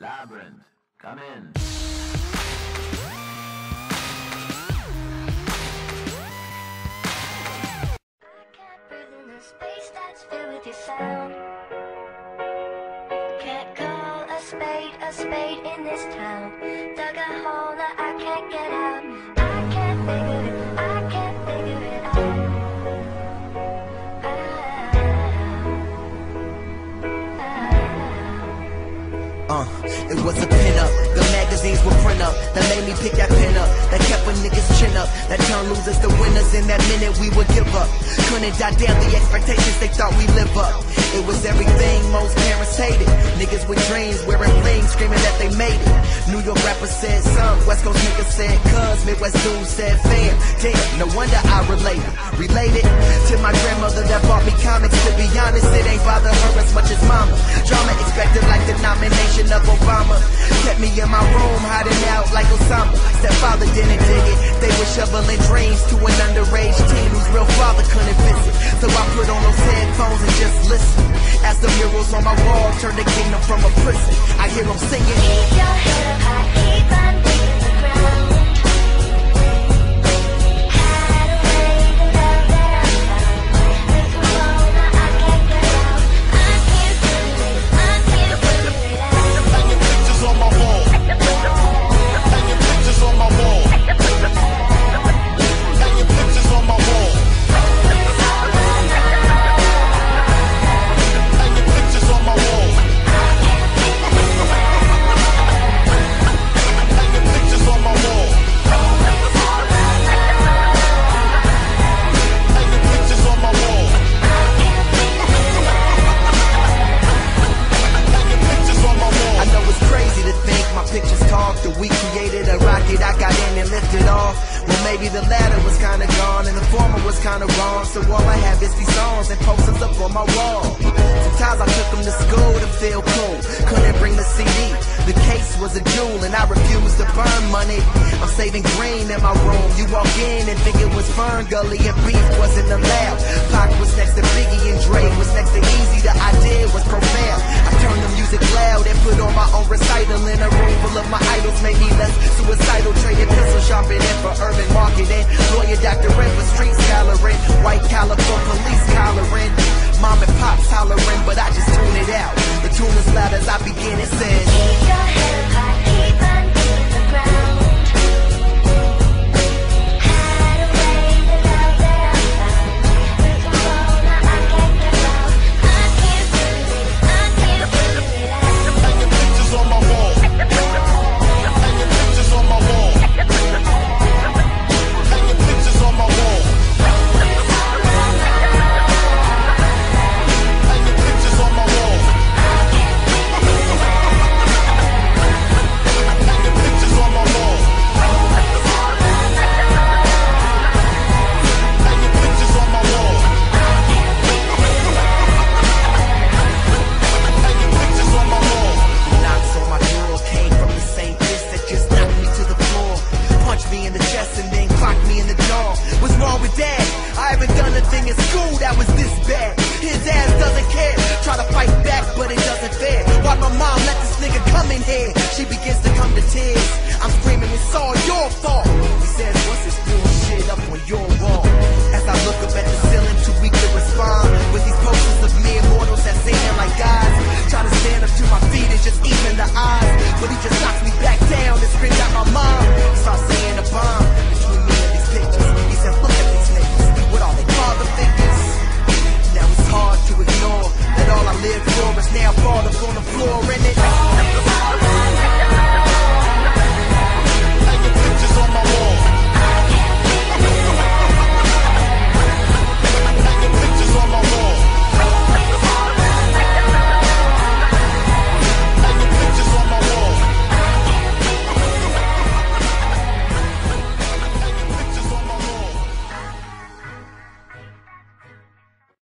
Labyrinth, come in. I can't breathe in a space that's filled with your sound. Can't call a spade in this town. Dug a hole that I can't get out. I can't figure it out. It was a pin-up, the magazines would print up. That made me pick that pen up, that kept a nigga's chin up. That turned losers to winners in that minute we would give up. Couldn't die down the expectations they thought we live up. It was everything most parents hated. Niggas with dreams, wearing bling, screaming that they made it. New York rappers said some, West Coast niggas said cuz, Midwest dudes said fam. Damn, no wonder I related to my grandmother that bought me comics. To be honest, it ain't bother her as much as mama. Drama expected like the nomination of Obama. Kept me in my room, hiding out like Osama. Stepfather didn't dig it. They were shoveling dreams to an underage teen whose real father couldn't visit. So I put on those headphones and just listen. As the murals on my wall turn the kingdom from a prison, I hear them singing. Keep your head up high, keep on digging the ground. Hide away the love that I found. With corona I can't get out. I can't figure it out. Hanging pictures on my wall. Hanging pictures on my wall. Hanging pictures on my wall. Hanging pictures on my wall. Hanging pictures on my wall. Hanging pictures on my wall. Hanging pictures on my wall. I know it's crazy to think my pictures talk. That we created a rocket, I got in and lifted off. Well, maybe the latter was kinda gone and the former was kinda wrong. So all I have is these songs and posters up on my wall. Sometimes I took them to school to feel cool. Couldn't bring the CD. The case was a jewel and I refused to burn money. I'm saving green in my room. You walk in and think it was Fern Gully and beef wasn't allowed. Pac was next to Biggie and Dre was next to Easy. The idea was profound.